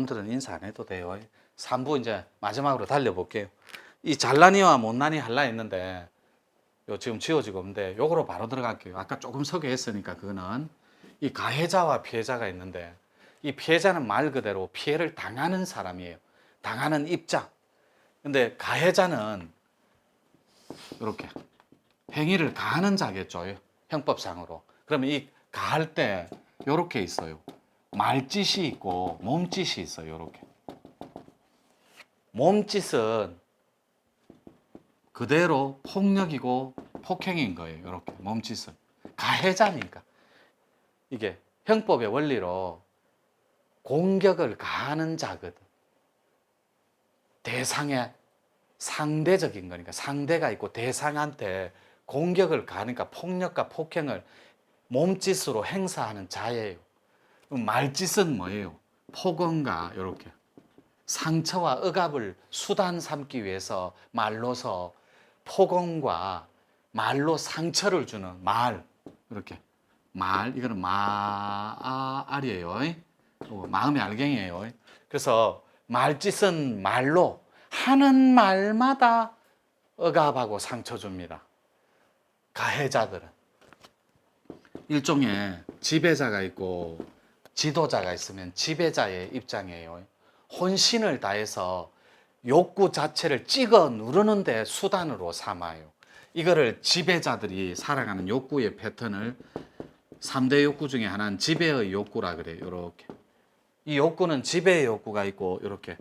여러분들은 인사 안 해도 돼요. 3부 이제 마지막으로 달려볼게요. 이 잘나니와 못나니 할라 했는데 요 지금 지워지고 없는데 요거로 바로 들어갈게요. 아까 조금 소개했으니까 그거는 이 가해자와 피해자가 있는데 이 피해자는 말 그대로 피해를 당하는 사람이에요. 당하는 입장. 근데 가해자는 이렇게 행위를 가하는 자겠죠. 형법상으로. 그러면 이 가할 때 이렇게 있어요. 말짓이 있고 몸짓이 있어요. 이렇게. 몸짓은 그대로 폭력이고 폭행인 거예요. 이렇게 몸짓은. 가해자니까. 이게 형법의 원리로 공격을 가하는 자거든. 대상에 상대적인 거니까 상대가 있고 대상한테 공격을 가하니까 폭력과 폭행을 몸짓으로 행사하는 자예요. 말짓은 뭐예요? 폭언과 이렇게 상처와 억압을 수단 삼기 위해서 말로서 폭언과 말로 상처를 주는 말 이렇게 말 이거는 말이에요. 마음의 알갱이에요. 그래서 말짓은 말로 하는 말마다 억압하고 상처 줍니다. 가해자들은 일종의 지배자가 있고 지도자가 있으면 지배자의 입장이에요. 혼신을 다해서 욕구 자체를 찍어 누르는데 수단으로 삼아요. 이거를 지배자들이 살아가는 욕구의 패턴을 3대 욕구 중에 하나는 지배의 욕구라 그래요. 이렇게. 이 욕구는 지배의 욕구가 있고 이렇게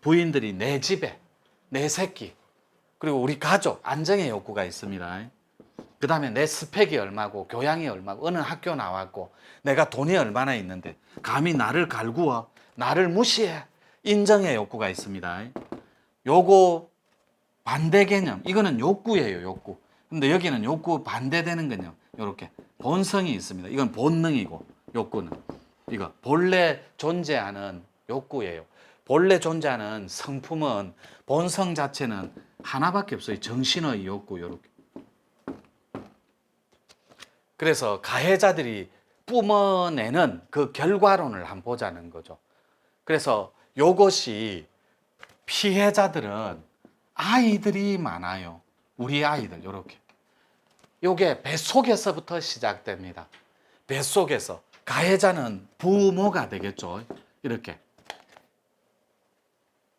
부인들이 내 지배, 내 새끼, 그리고 우리 가족, 안정의 욕구가 있습니다. 그 다음에 내 스펙이 얼마고 교양이 얼마고 어느 학교 나왔고 내가 돈이 얼마나 있는데 감히 나를 갈구어 나를 무시해 인정의 욕구가 있습니다. 요거 반대 개념 이거는 욕구예요. 욕구. 근데 여기는 욕구 반대되는 거요. 이렇게 본성이 있습니다. 이건 본능이고 욕구는 이거 본래 존재하는 욕구예요. 본래 존재하는 성품은 본성 자체는 하나밖에 없어요. 정신의 욕구 이렇게. 그래서 가해자들이 뿜어내는 그 결과론을 한번 보자는 거죠. 그래서 요것이 피해자들은 아이들이 많아요. 우리 아이들 이렇게. 요게 뱃속에서부터 시작됩니다. 뱃속에서 가해자는 부모가 되겠죠. 이렇게.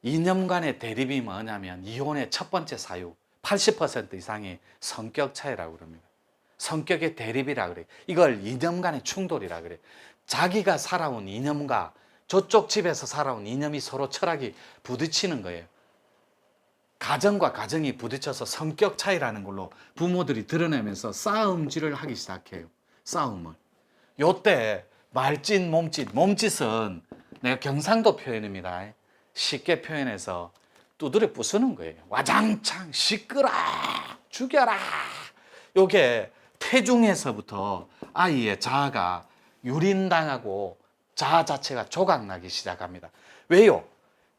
이념 간의 대립이 뭐냐면 이혼의 첫 번째 사유 80% 이상이 성격 차이라고 그럽니다. 성격의 대립이라 그래. 이걸 이념 간의 충돌이라 그래. 자기가 살아온 이념과 저쪽 집에서 살아온 이념이 서로 철학이 부딪히는 거예요. 가정과 가정이 부딪혀서 성격 차이라는 걸로 부모들이 드러내면서 싸움질을 하기 시작해요. 싸움을. 요때 말짓, 몸짓은 내가 경상도 표현입니다. 쉽게 표현해서 두드려 부수는 거예요. 와장창 시끄라 죽여라. 요게 태중에서부터 아이의 자아가 유린당하고 자아 자체가 조각나기 시작합니다. 왜요?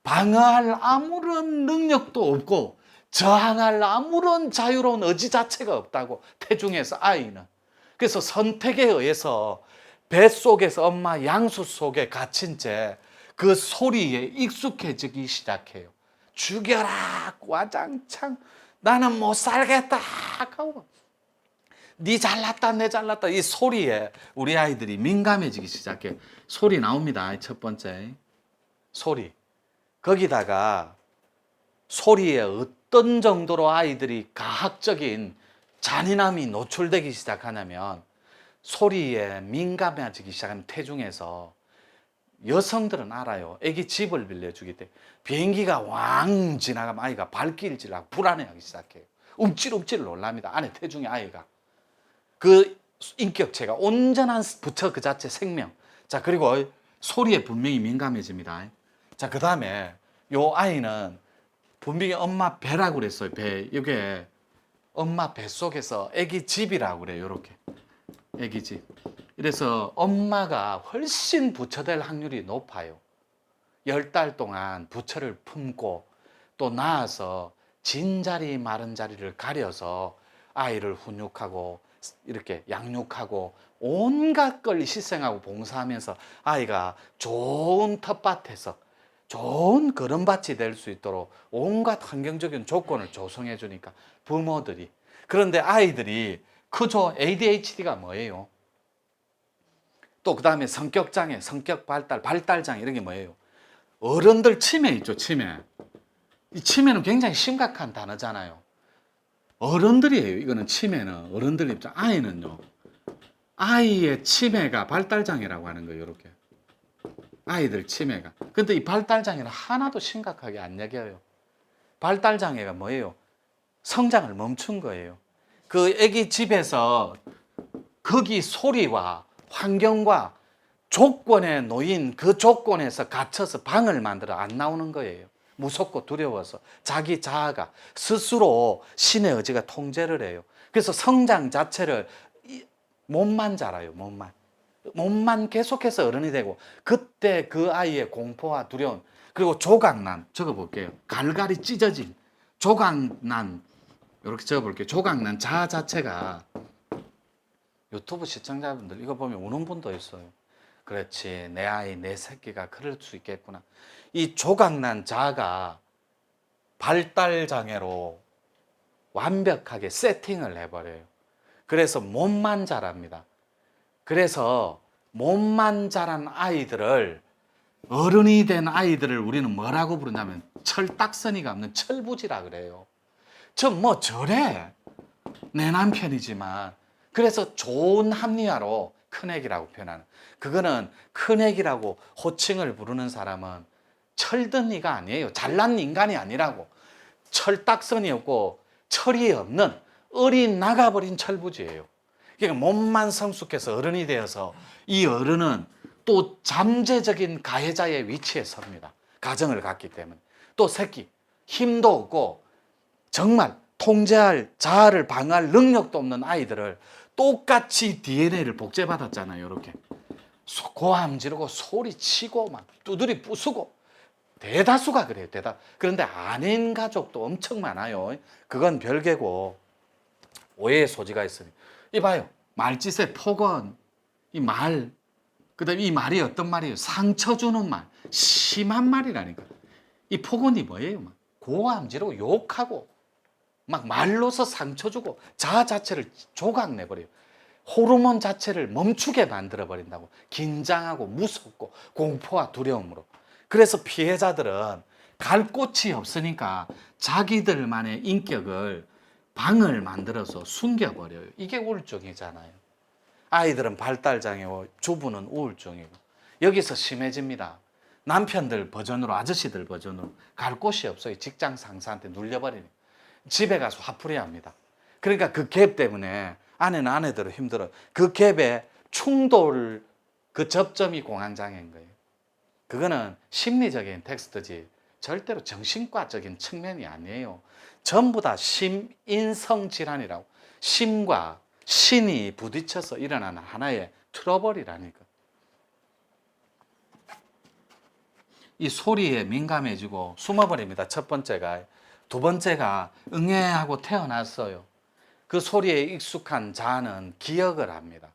방어할 아무런 능력도 없고 저항할 아무런 자유로운 의지 자체가 없다고 태중에서 아이는. 그래서 선택에 의해서 뱃속에서 엄마 양수 속에 갇힌 채 그 소리에 익숙해지기 시작해요. 죽여라 와장창 나는 못 살겠다 하고 네 잘났다 내 잘났다 이 소리에 우리 아이들이 민감해지기 시작해. 소리 나옵니다. 첫 번째 소리. 거기다가 소리에 어떤 정도로 아이들이 가학적인 잔인함이 노출되기 시작하냐면 소리에 민감해지기 시작하는 태중에서 여성들은 알아요. 애기 집을 빌려주기 때문에 비행기가 왕 지나가면 아이가 발길질하고 불안해하기 시작해요. 움찔움찔 놀랍니다. 안에 태중의 아이가. 그 인격체가 온전한 부처 그 자체 생명. 자, 그리고 소리에 분명히 민감해집니다. 자, 그 다음에 요 아이는 분명히 엄마 배라고 그랬어요. 배. 이게 엄마 뱃속에서 애기 집이라고 그래요. 요렇게. 애기 집. 그래서 엄마가 훨씬 부처될 확률이 높아요. 10달 동안 부처를 품고 또 낳아서 진 자리 마른 자리를 가려서 아이를 훈육하고 이렇게 양육하고 온갖 걸 희생하고 봉사하면서 아이가 좋은 텃밭에서 좋은 걸음밭이 될 수 있도록 온갖 환경적인 조건을 조성해 주니까 부모들이. 그런데 아이들이 크죠. ADHD가 뭐예요? 또 그 다음에 성격장애, 성격 발달장애 이런 게 뭐예요? 어른들 치매 있죠, 치매. 이 치매는 굉장히 심각한 단어잖아요. 어른들이에요. 이거는 치매는 어른들 입장. 아이는요. 아이의 치매가 발달장애라고 하는 거예요. 이렇게. 아이들 치매가. 근데 이 발달장애는 하나도 심각하게 안 여겨요. 발달장애가 뭐예요? 성장을 멈춘 거예요. 그 애기 집에서 거기 소리와 환경과 조건에 놓인 그 조건에서 갇혀서 방을 만들어 안 나오는 거예요. 무섭고 두려워서 자기 자아가 스스로 신의 의지가 통제를 해요. 그래서 성장 자체를 몸만 자라요. 몸만 계속해서 어른이 되고 그때 그 아이의 공포와 두려움 그리고 조각난 적어볼게요. 갈갈이 찢어진 조각난 이렇게 적어볼게요. 조각난 자아 자체가 유튜브 시청자분들 이거 보면 우는 분도 있어요. 그렇지 내 아이 내 새끼가 그럴 수 있겠구나. 이 조각난 자아가 발달장애로 완벽하게 세팅을 해버려요. 그래서 몸만 자랍니다. 그래서 몸만 자란 아이들을 어른이 된 아이들을 우리는 뭐라고 부르냐면 철딱서니가 없는 철부지라 그래요. 저 뭐 저래 내 남편이지만 그래서 좋은 합리화로 큰애기라고 표현하는 그거는 큰애기라고 호칭을 부르는 사람은 철든이가 아니에요. 잘난 인간이 아니라고 철딱선이 없고 철이 없는 어린 나가버린 철부지예요. 그러니까 몸만 성숙해서 어른이 되어서 이 어른은 또 잠재적인 가해자의 위치에 섭니다. 가정을 갖기 때문에. 또 새끼 힘도 없고 정말 통제할 자아를 방어할 능력도 없는 아이들을 똑같이 DNA를 복제받았잖아요. 이렇게 고함 지르고 소리치고 막 두드리 부수고 대다수가 그래요. 그런데 아닌 가족도 엄청 많아요. 그건 별개고 오해의 소지가 있으니 이봐요. 말짓의 폭언 이 말 그다음에 이 말이 어떤 말이에요? 상처 주는 말 심한 말이라니까. 이 폭언이 뭐예요? 막 고함 지르고 욕하고 막 말로서 상처 주고 자아 자체를 조각내버려요. 호르몬 자체를 멈추게 만들어버린다고. 긴장하고 무섭고 공포와 두려움으로. 그래서 피해자들은 갈 곳이 없으니까 자기들만의 인격을 방을 만들어서 숨겨버려요. 이게 우울증이잖아요. 아이들은 발달장애고 주부는 우울증이고 여기서 심해집니다. 남편들 버전으로 아저씨들 버전으로 갈 곳이 없어요. 직장 상사한테 눌려버리니까. 집에 가서 화풀이 합니다. 그러니까 그 갭 때문에 아내는 아내대로 힘들어요. 그 갭에 충돌 그 접점이 공황장애인 거예요. 그거는 심리적인 텍스트지 절대로 정신과적인 측면이 아니에요. 전부 다 심인성 질환이라고. 심과 신이 부딪혀서 일어나는 하나의 트러블이라니까. 이 소리에 민감해지고 숨어버립니다. 첫 번째가. 두 번째가 응애하고 태어났어요. 그 소리에 익숙한 자아는 기억을 합니다.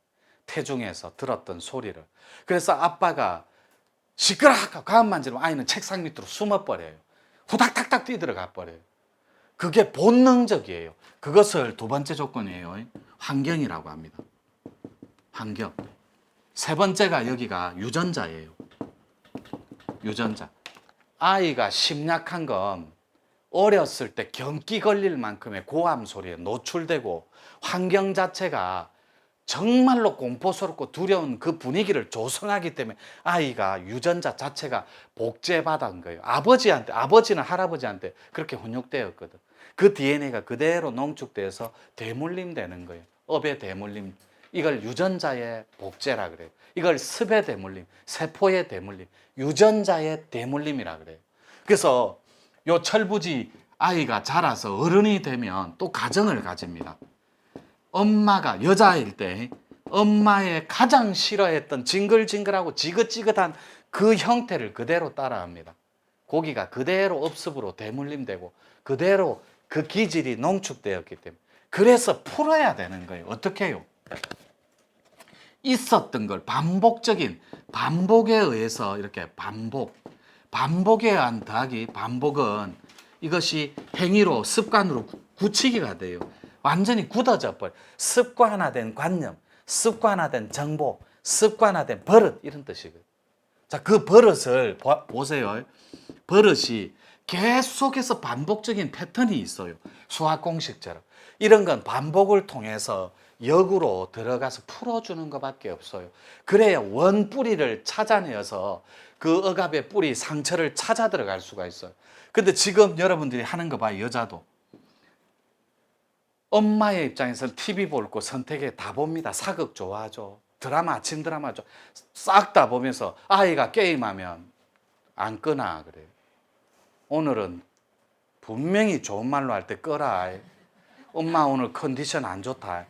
태중에서 들었던 소리를. 그래서 아빠가 시끄러워 가만 만지면 아이는 책상 밑으로 숨어버려요. 후닥닥닥 뛰들어가 버려요. 그게 본능적이에요. 그것을 두 번째 조건이에요. 환경이라고 합니다. 환경. 세 번째가 여기가 유전자예요. 유전자. 아이가 심약한 건 어렸을 때 경기 걸릴 만큼의 고함 소리에 노출되고 환경 자체가 정말로 공포스럽고 두려운 그 분위기를 조성하기 때문에 아이가 유전자 자체가 복제받은 거예요. 아버지는 할아버지한테 그렇게 훈육되었거든. 그 DNA가 그대로 농축돼서 대물림 되는 거예요. 업의 대물림. 이걸 유전자의 복제라 그래요. 이걸 습의 대물림, 세포의 대물림, 유전자의 대물림이라 그래요. 그래서 요 철부지 아이가 자라서 어른이 되면 또 가정을 가집니다. 엄마가 여자일 때 엄마의 가장 싫어했던 징글징글하고 지긋지긋한 그 형태를 그대로 따라합니다. 고기가 그대로 업습으로 대물림되고 그대로 그 기질이 농축되었기 때문에. 그래서 풀어야 되는 거예요. 어떻게 해요? 있었던 걸 반복에 의해서 이렇게 반복에 의한 더하기, 반복은 이것이 행위로 습관으로 굳히기가 돼요. 완전히 굳어져 버려. 습관화된 관념, 습관화된 정보, 습관화된 버릇 이런 뜻이거든요. 자, 그 버릇을 보세요. 버릇이 계속해서 반복적인 패턴이 있어요. 수학 공식처럼. 이런 건 반복을 통해서 역으로 들어가서 풀어주는 것밖에 없어요. 그래야 원 뿌리를 찾아내어서 그 억압의 뿌리 상처를 찾아 들어갈 수가 있어요. 근데 지금 여러분들이 하는 거 봐요. 여자도. 엄마의 입장에서는 TV 볼 거 선택에 다 봅니다. 사극 좋아하죠. 드라마, 아침 드라마죠. 싹 다 보면서 아이가 게임하면 안 끄나 그래요. 오늘은 분명히 좋은 말로 할 때 끄라. 엄마 오늘 컨디션 안 좋다.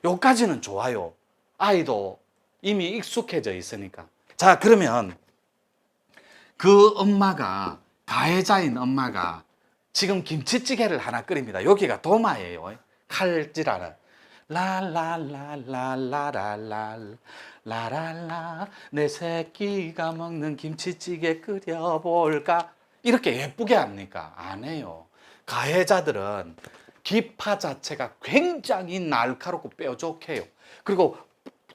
요까지는 좋아요. 아이도 이미 익숙해져 있으니까. 자, 그러면 그 엄마가, 가해자인 엄마가 지금 김치찌개를 하나 끓입니다. 여기가 도마예요. 칼질하는. 라라라라라라라 라라라 내 새끼가 먹는 김치찌개 끓여볼까? 이렇게 예쁘게 합니까? 안 해요. 가해자들은 기파 자체가 굉장히 날카롭고 뾰족해요. 그리고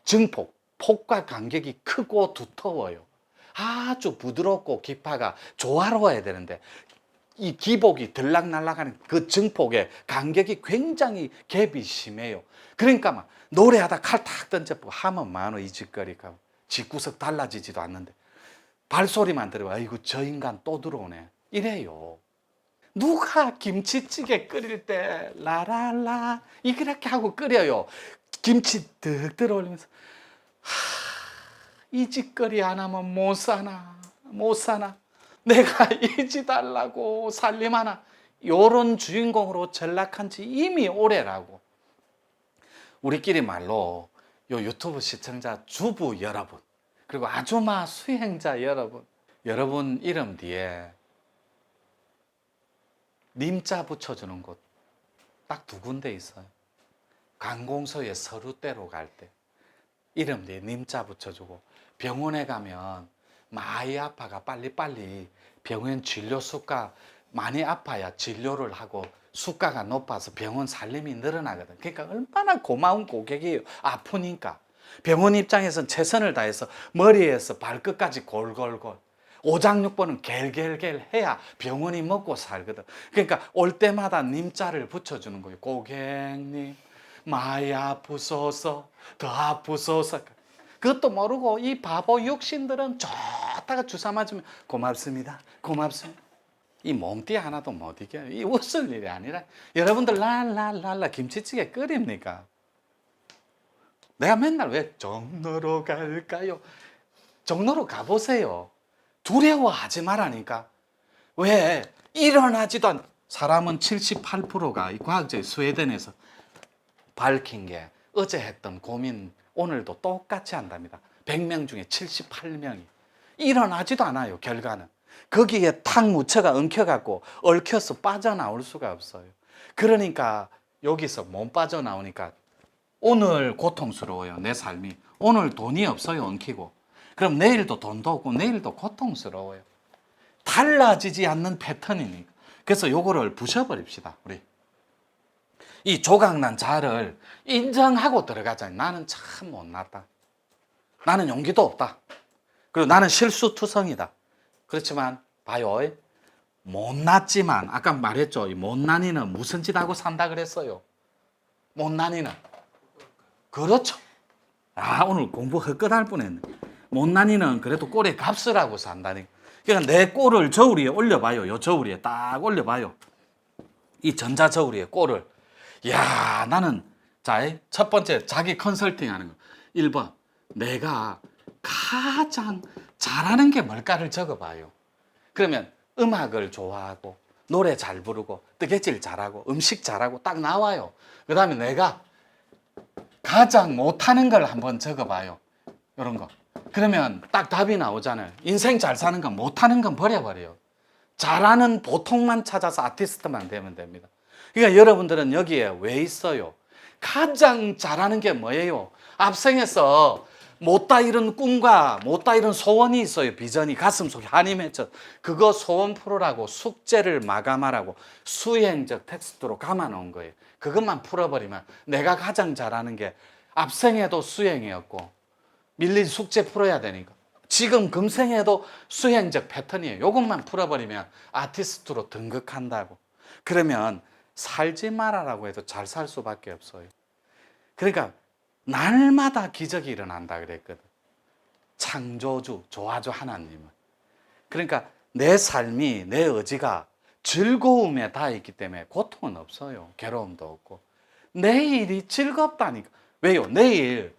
증폭, 폭과 간격이 크고 두터워요. 아주 부드럽고 기파가 조화로워야 되는데 이 기복이 들락날락하는 그 증폭의 간격이 굉장히 갭이 심해요. 그러니까 막 노래하다 칼 탁 던져보고 하면 많어 이 짓거리가 집구석 달라지지도 않는데 발소리만 들으면 아이고 저 인간 또 들어오네 이래요. 누가 김치찌개 끓일 때 라라라 이렇게 하고 끓여요. 김치 득 들어올리면서 이 짓거리 안 하면 못 사나 못 사나 내가 이 짓 하려고 살림하나 요런 주인공으로 전락한 지 이미 오래라고. 우리끼리 말로 요 유튜브 시청자 주부 여러분 그리고 아줌마 수행자 여러분 이름 뒤에 님자 붙여주는 곳 딱 두 군데 있어요. 관공서에 서류대로 갈 때 이름 뒤에 님자 붙여주고 병원에 가면 많이 아파가 빨리빨리 병원 진료 수가 많이 아파야 진료를 하고 수가가 높아서 병원 살림이 늘어나거든. 그러니까 얼마나 고마운 고객이에요. 아프니까. 병원 입장에서는 최선을 다해서 머리에서 발끝까지 골골골 오장육부는 겔겔겔 해야 병원이 먹고 살거든. 그러니까 올 때마다 님자를 붙여주는 거예요. 고객님 많이 아프소서 더 아프소서. 그것도 모르고 이 바보 육신들은 좋다가 주사 맞으면 고맙습니다 고맙습니다. 이 몸띠 하나도 못 이겨요. 이 웃을 일이 아니라. 여러분들 랄랄랄라 김치찌개 끓입니까? 내가 맨날 왜 종로로 갈까요? 종로로 가보세요. 두려워하지 말라니까. 왜? 일어나지도 않. 사람은 78%가 이 과학자의 스웨덴에서 밝힌 게 어제 했던 고민 오늘도 똑같이 한답니다. 100명 중에 78명이 일어나지도 않아요. 결과는 거기에 탁 묻혀가 엉켜갖고 얽혀서 빠져나올 수가 없어요. 그러니까 여기서 못 빠져나오니까 오늘 고통스러워요. 내 삶이. 오늘 돈이 없어요. 엉키고. 그럼 내일도 돈도 없고 내일도 고통스러워요. 달라지지 않는 패턴이니까. 그래서 요거를 부셔버립시다. 우리 이 조각난 자를 인정하고 들어가자. 나는 참 못났다. 나는 용기도 없다. 그리고 나는 실수투성이다. 그렇지만 봐요. 못났지만 아까 말했죠. 못난이는 무슨 짓 하고 산다 그랬어요. 못난이는 그렇죠. 아 오늘 공부 헛것할 뻔했네. 못난이는 그래도 꼴에 값을 하고 산다니. 그러니까 내 꼴을 저울 위에 올려봐요. 요 저울 위에 딱 올려봐요. 이 전자 저울 위에 꼴을. 야 나는 자 첫 번째 자기 컨설팅 하는 거 1번 내가 가장 잘하는 게 뭘까를 적어봐요. 그러면 음악을 좋아하고 노래 잘 부르고 뜨개질 잘하고 음식 잘하고 딱 나와요. 그 다음에 내가 가장 못하는 걸 한번 적어봐요. 이런 거. 그러면 딱 답이 나오잖아요. 인생 잘 사는 건 못하는 건 버려버려요. 잘하는 보통만 찾아서 아티스트만 되면 됩니다. 그러니까 여러분들은 여기에 왜 있어요? 가장 잘하는 게 뭐예요? 앞생에서 못다 이런 꿈과 못다 이런 소원이 있어요. 비전이 가슴속에 한이 맺혀. 그거 소원 풀으라고 숙제를 마감하라고 수행적 텍스트로 감아놓은 거예요. 그것만 풀어버리면 내가 가장 잘하는 게 앞생에도 수행이었고 밀린 숙제 풀어야 되니까 지금 금생에도 수행적 패턴이에요. 이것만 풀어버리면 아티스트로 등극한다고. 그러면 살지 말아라고 해도 잘 살 수밖에 없어요. 그러니까 날마다 기적이 일어난다 그랬거든. 창조주, 조화주 하나님은. 그러니까 내 삶이, 내 의지가 즐거움에 닿아 있기 때문에 고통은 없어요. 괴로움도 없고. 내일이 즐겁다니까. 왜요? 내일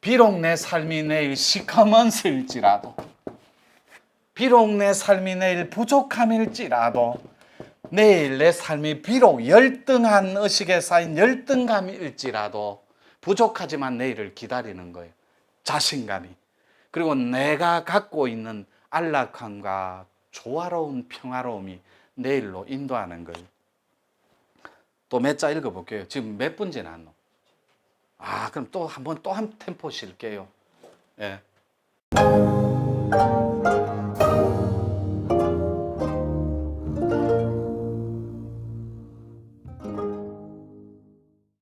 비록 내 삶이 내일 시커먼스일지라도, 비록 내 삶이 내일 부족함일지라도, 내일 내 삶이 비록 열등한 의식에 쌓인 열등감일지라도 부족하지만 내일을 기다리는 거예요. 자신감이. 그리고 내가 갖고 있는 안락함과 조화로운 평화로움이 내일로 인도하는 거예요. 또 몇 자 읽어볼게요. 지금 몇 분 지났노? 그럼 또 한 템포 쉴게요. 예.